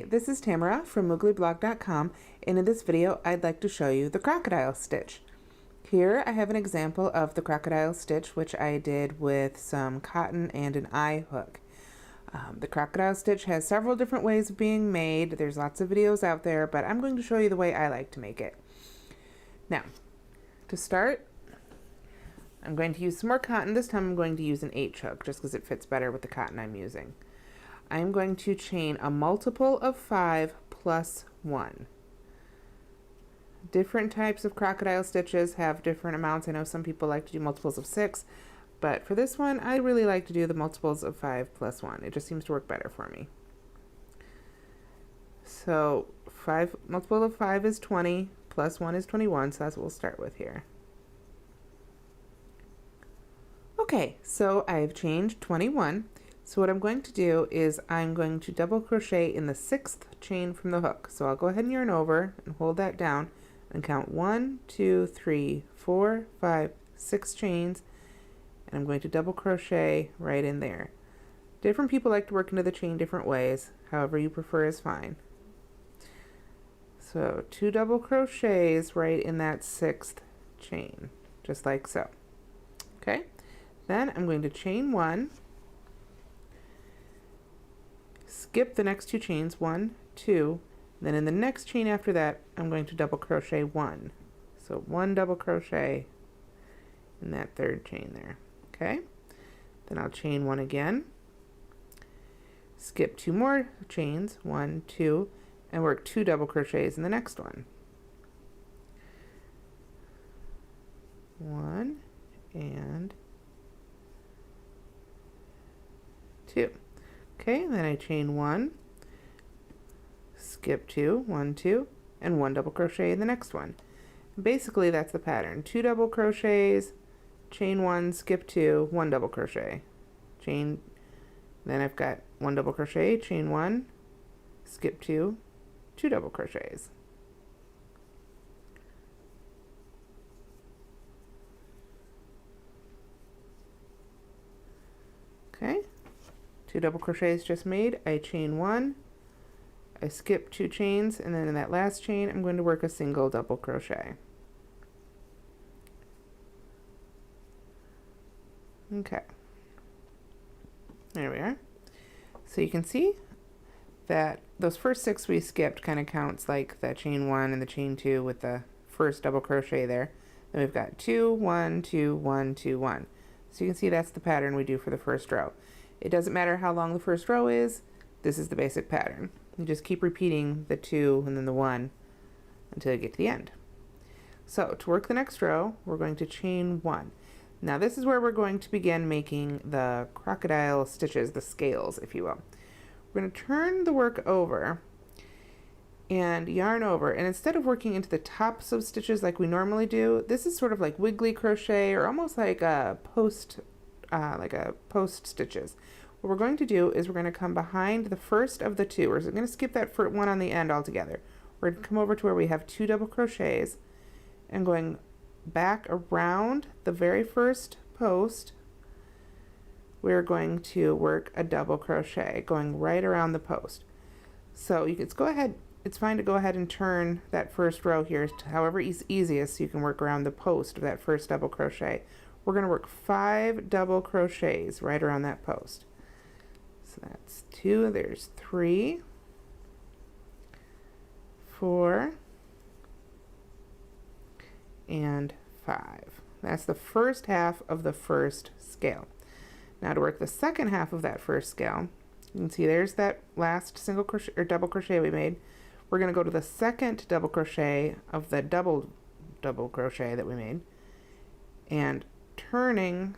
this is Tamara from mooglyblog.com, and in this video I'd like to show you the crocodile stitch. Here I have an example of the crocodile stitch, which I did with some cotton and an eye hook. The crocodile stitch has several different ways of being made. There's lots of videos out there, but I'm going to show you the way I like to make it. Now, to start, I'm going to use some more cotton. This time I'm going to use an H hook just because it fits better with the cotton I'm using. I'm going to chain a multiple of 5 plus 1. Different types of crocodile stitches have different amounts. I know some people like to do multiples of 6, but for this one I really like to do the multiples of 5 plus 1. It just seems to work better for me. So multiple of 5 is 20, plus 1 is 21, so that's what we'll start with here. Okay, so I've chained 21. So what I'm going to do is I'm going to double crochet in the 6th chain from the hook. So I'll go ahead and yarn over and hold that down and count 1, 2, 3, 4, 5, 6 chains, and I'm going to double crochet right in there. Different people like to work into the chain different ways. However you prefer is fine. So 2 double crochets right in that 6th chain, just like so. Okay, then I'm going to chain 1, skip the next 2 chains, 1, 2, then in the next chain after that I'm going to double crochet 1. So 1 double crochet in that 3rd chain there. Okay, then I'll chain 1 again, skip 2 more chains, 1, 2, and work 2 double crochets in the next one. 1 and 2. Okay, then I chain 1, skip 2, 1, 2, and 1 double crochet in the next one. Basically that's the pattern. 2 double crochets, chain 1, skip 2, 1 double crochet, chain, then I've got 1 double crochet, chain 1, skip 2, 2 double crochets. Okay, 2 double crochets just made. I chain 1, I skip 2 chains, and then in that last chain I'm going to work a single double crochet. Okay, there we are. So you can see that those first 6 we skipped kind of counts like the chain 1 and the chain 2 with the first double crochet there. Then we've got 2, 1, 2, 1, 2, 1. So you can see that's the pattern we do for the first row. It doesn't matter how long the first row is, this is the basic pattern. You just keep repeating the 2 and then the 1 until you get to the end. So to work the next row, we're going to chain 1. Now this is where we're going to begin making the crocodile stitches, the scales, if you will. We're going to turn the work over and yarn over, and instead of working into the tops of stitches like we normally do, this is sort of like wiggly crochet or almost like a post stitches. What we're going to do is we're going to come behind the first of the 2. We're going to skip that first one on the end altogether. We're going to come over to where we have 2 double crochets and going back around the very first post, we're going to work a double crochet going right around the post. So you can go ahead, it's fine to go ahead and turn that first row here to however easiest so you can work around the post of that first double crochet. We're going to work 5 double crochets right around that post. So that's 2, there's 3, 4, and 5. That's the first half of the first scale. Now to work the second half of that first scale, you can see there's that last single crochet or double crochet we made. We're going to go to the second double crochet of the double crochet that we made, and turning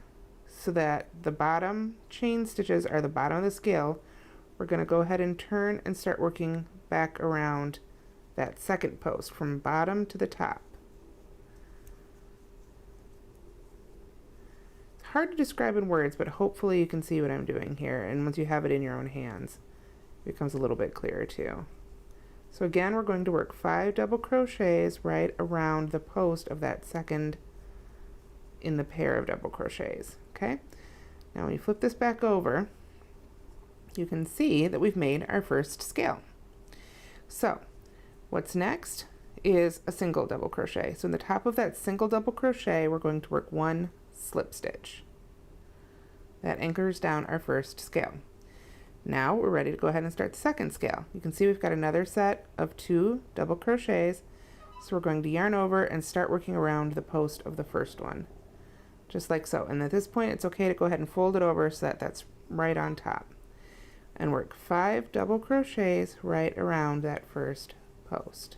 so that the bottom chain stitches are the bottom of the scale, we're going to go ahead and turn and start working back around that second post from bottom to the top. It's hard to describe in words, but hopefully you can see what I'm doing here, and once you have it in your own hands it becomes a little bit clearer too. So again, we're going to work 5 double crochets right around the post of that second in the pair of double crochets. Okay, now when you flip this back over, you can see that we've made our first scale. So what's next is a single double crochet. So in the top of that single double crochet, we're going to work 1 slip stitch. That anchors down our first scale. Now we're ready to go ahead and start the second scale. You can see we've got another set of 2 double crochets. So we're going to yarn over and start working around the post of the first one, just like so. And at this point, it's okay to go ahead and fold it over so that that's right on top. And work 5 double crochets right around that first post.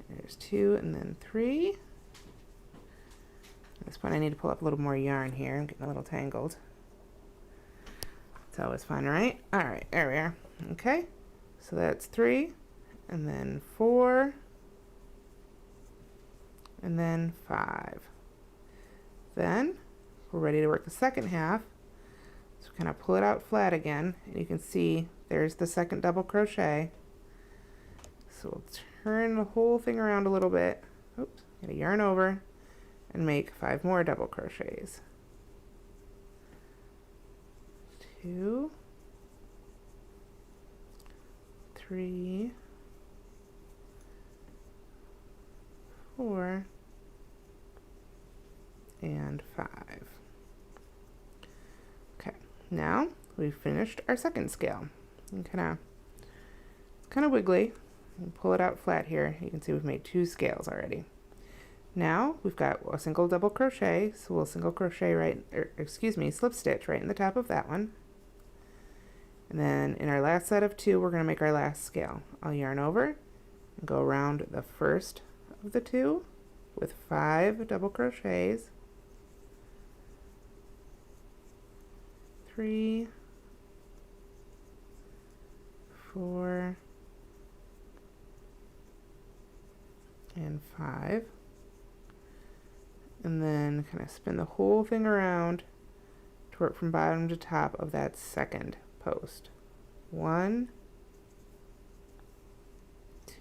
There's 2 and then 3. At this point I need to pull up a little more yarn here. I'm getting a little tangled. It's always fun, right? Alright, there we are. Okay, so that's 3 and then 4 and then 5. Then we're ready to work the second half. So kind of pull it out flat again, and you can see there's the second double crochet. So we'll turn the whole thing around a little bit. Oops, gonna yarn over and make 5 more double crochets. 2, 3, 4, and 5. Okay, now we've finished our second scale. You kind of wiggly. And pull it out flat here. You can see we've made 2 scales already. Now we've got a single double crochet, so we'll single crochet slip stitch right in the top of that one. And then in our last set of 2, we're going to make our last scale. I'll yarn over and go around the first of the 2 with 5 double crochets. 3, 4, and 5. And then kind of spin the whole thing around to work from bottom to top of that second post. 1,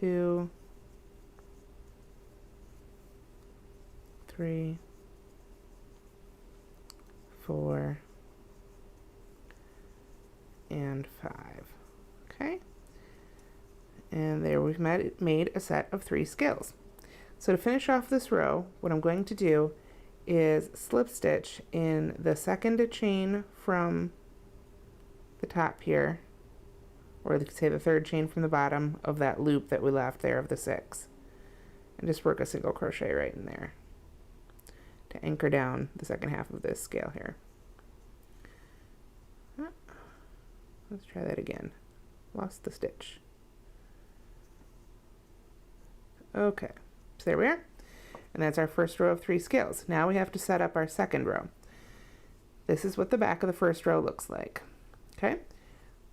2, 3, 4, and 5. Okay, and there we've made a set of 3 scales. So to finish off this row, what I'm going to do is slip stitch in the second chain from the top here, or say the third chain from the bottom of that loop that we left there of the 6, and just work a single crochet right in there to anchor down the second half of this scale here. Let's try that again. Lost the stitch. Okay, so there we are. And that's our first row of 3 scales. Now we have to set up our second row. This is what the back of the first row looks like. Okay,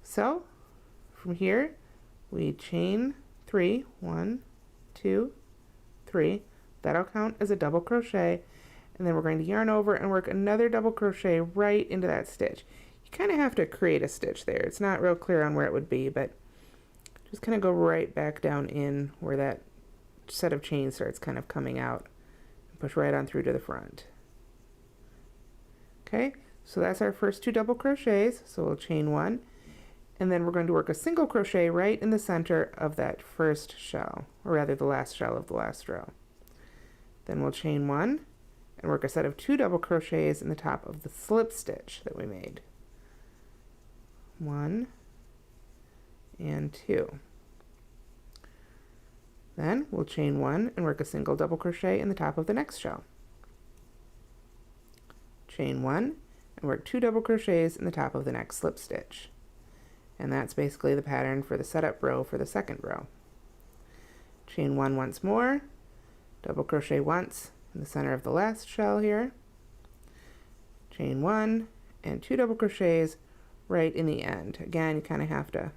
so from here we chain 3, 1, 2, 3. That'll count as a double crochet, and then we're going to yarn over and work another double crochet right into that stitch. You kind of have to create a stitch there. It's not real clear on where it would be, but just kind of go right back down in where that set of chains starts kind of coming out, and push right on through to the front. Okay, so that's our first 2 double crochets. So we'll chain 1, and then we're going to work a single crochet right in the center of that first shell, or rather the last shell of the last row. Then we'll chain 1 and work a set of 2 double crochets in the top of the slip stitch that we made. 1 and 2. Then we'll chain 1 and work a single double crochet in the top of the next shell. Chain 1 and work 2 double crochets in the top of the next slip stitch. And that's basically the pattern for the setup row for the second row. Chain 1 once more, double crochet once in the center of the last shell here. Chain 1 and 2 double crochets right in the end. Again, you kind of have to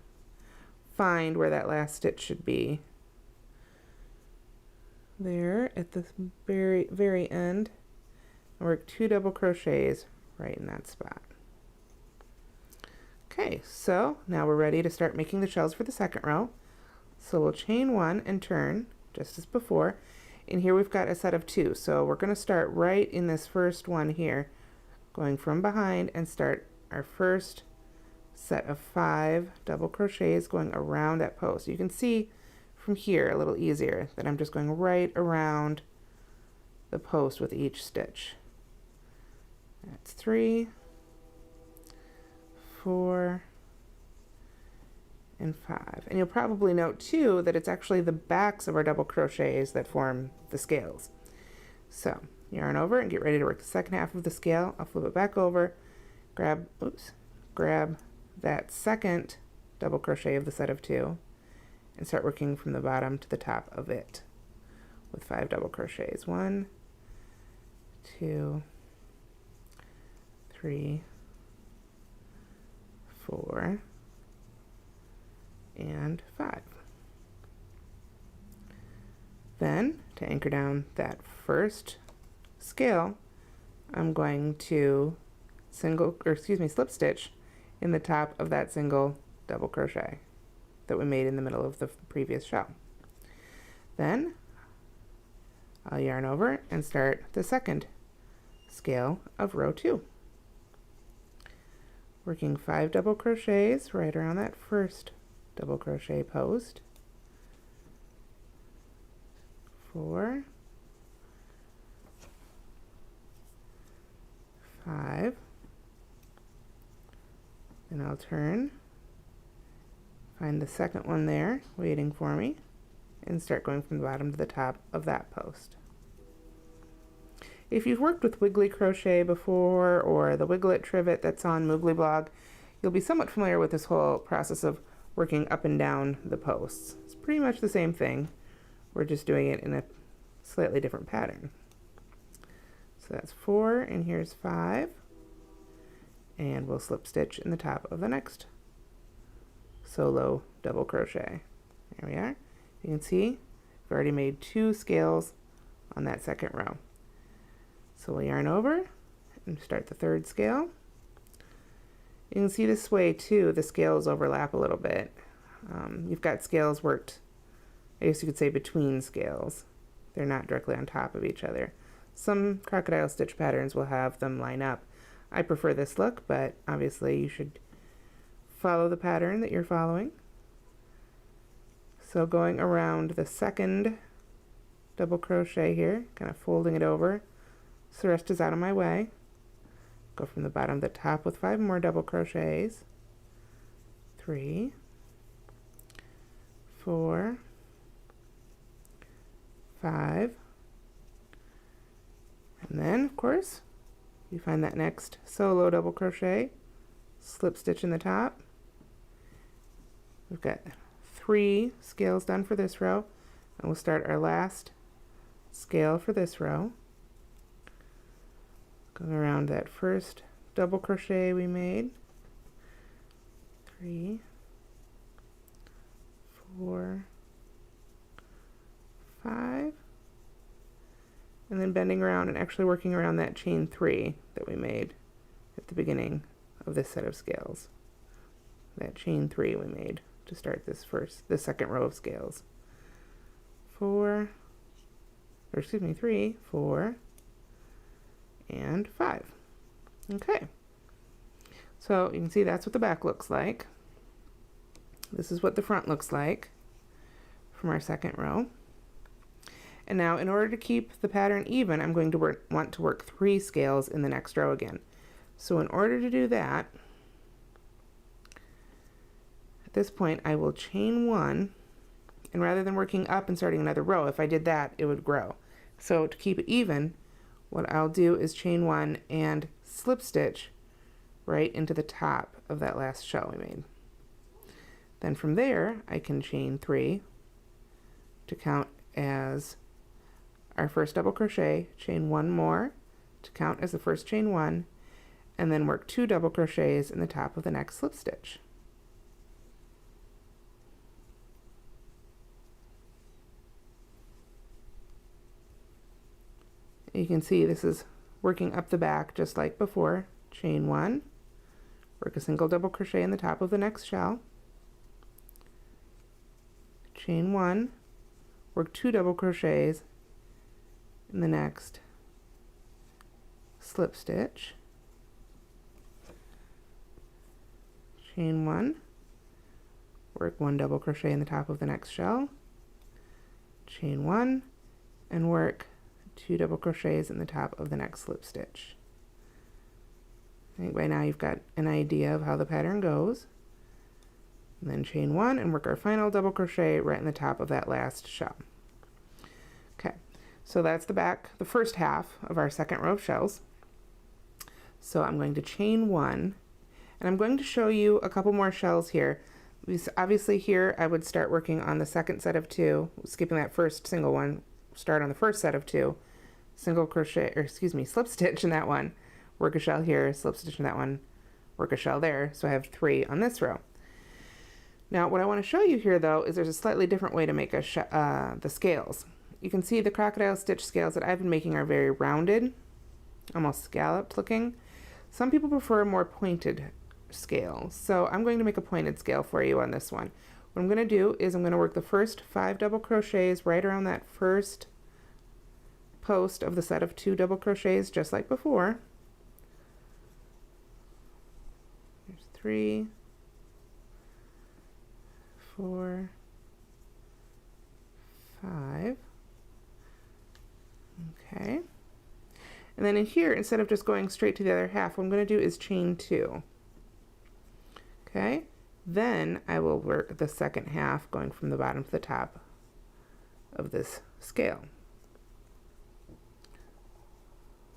find where that last stitch should be. There at the very end, and work 2 double crochets right in that spot. Okay, so now we're ready to start making the shells for the second row. So we'll chain 1 and turn just as before. And here we've got a set of 2, so we're going to start right in this first one here, going from behind and start our first set of 5 double crochets going around that post. You can see from here a little easier that I'm just going right around the post with each stitch. That's 3, 4, and 5. And you'll probably note too that it's actually the backs of our double crochets that form the scales. So yarn over and get ready to work the second half of the scale. I'll flip it back over, grab that second double crochet of the set of 2 and start working from the bottom to the top of it with 5 double crochets. 1, 2, 3, 4, and 5. Then to anchor down that first scale, I'm going to slip stitch in the top of that single double crochet that we made in the middle of the previous shell. Then I'll yarn over and start the second scale of row 2. Working 5 double crochets right around that first double crochet post. 4, 5, and I'll turn, find the second one there waiting for me, and start going from the bottom to the top of that post. If you've worked with wiggly crochet before, or the wiglet trivet that's on Moogly blog, you'll be somewhat familiar with this whole process of working up and down the posts. It's pretty much the same thing. We're just doing it in a slightly different pattern. So that's 4, and here's 5, and we'll slip stitch in the top of the next solo double crochet. There we are. You can see we've already made 2 scales on that second row. So we'll yarn over and start the third scale. You can see this way too, the scales overlap a little bit. You've got scales worked, I guess you could say, between scales. They're not directly on top of each other. Some crocodile stitch patterns will have them line up. I prefer this look, but obviously you should follow the pattern that you're following. So going around the second double crochet here, kind of folding it over so the rest is out of my way. Go from the bottom to the top with 5 more double crochets. 3, 4, 5, and then of course you find that next solo double crochet, slip stitch in the top. We've got 3 scales done for this row, and we'll start our last scale for this row. Going around that first double crochet we made. 3, 4, 5, and then bending around and actually working around that chain 3 that we made at the beginning of this set of scales. That chain 3 we made to start the second row of scales. 3, 4, and 5. Okay, so you can see that's what the back looks like. This is what the front looks like from our second row. And now, in order to keep the pattern even, I'm going to want to work 3 scales in the next row again. So in order to do that, at this point I will chain 1, and rather than working up and starting another row, if I did that it would grow. So to keep it even, what I'll do is chain 1 and slip stitch right into the top of that last shell we made. Then from there I can chain 3 to count as our first double crochet, chain 1 more to count as the first chain 1, and then work 2 double crochets in the top of the next slip stitch. You can see this is working up the back just like before. Chain 1, work a single double crochet in the top of the next shell, chain 1, work 2 double crochets in the next slip stitch, chain 1, work 1 double crochet in the top of the next shell, chain 1, and work 2 double crochets in the top of the next slip stitch. I think by now you've got an idea of how the pattern goes. And then chain 1 and work our final double crochet right in the top of that last shell. Okay, so that's the first half of our second row of shells. So I'm going to chain 1, and I'm going to show you a couple more shells here. Obviously here I would start working on the second set of 2, skipping that first single one, start on the first set of 2, single crochet, or excuse me, slip stitch in that one, work a shell here, slip stitch in that one, work a shell there, so I have 3 on this row. Now what I want to show you here though is there's a slightly different way to make the scales. You can see the crocodile stitch scales that I've been making are very rounded, almost scalloped looking. Some people prefer more pointed scales, so I'm going to make a pointed scale for you on this one. What I'm going to do is I'm going to work the first 5 double crochets right around that first post of the set of 2 double crochets just like before. There's 3, 4, 5. Okay. And then in here, instead of just going straight to the other half, what I'm going to do is chain 2. Okay. Then I will work the second half going from the bottom to the top of this scale.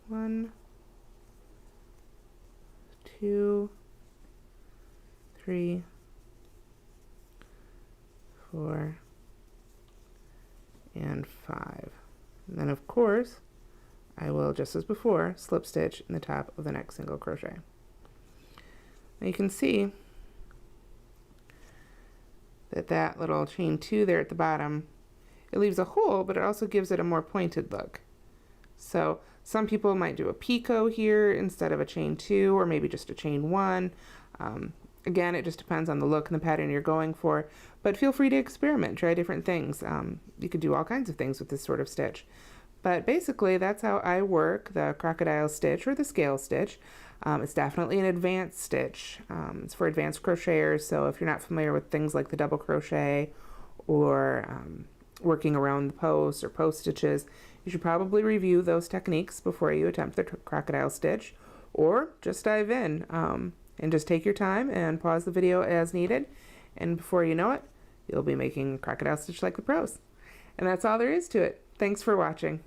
1, 2, 3, 4, and 5. And then of course I will, just as before, slip stitch in the top of the next single crochet. Now you can see that little chain 2 there at the bottom, it leaves a hole, but it also gives it a more pointed look. So some people might do a picot here instead of a chain 2, or maybe just a chain 1. Again, it just depends on the look and the pattern you're going for, but feel free to experiment, try different things. You could do all kinds of things with this sort of stitch. But basically, that's how I work the crocodile stitch or the scale stitch. It's definitely an advanced stitch. It's for advanced crocheters, so if you're not familiar with things like the double crochet or working around the posts or post stitches, you should probably review those techniques before you attempt the crocodile stitch, or just dive in and just take your time and pause the video as needed, and before you know it, you'll be making crocodile stitch like the pros. And that's all there is to it. Thanks for watching.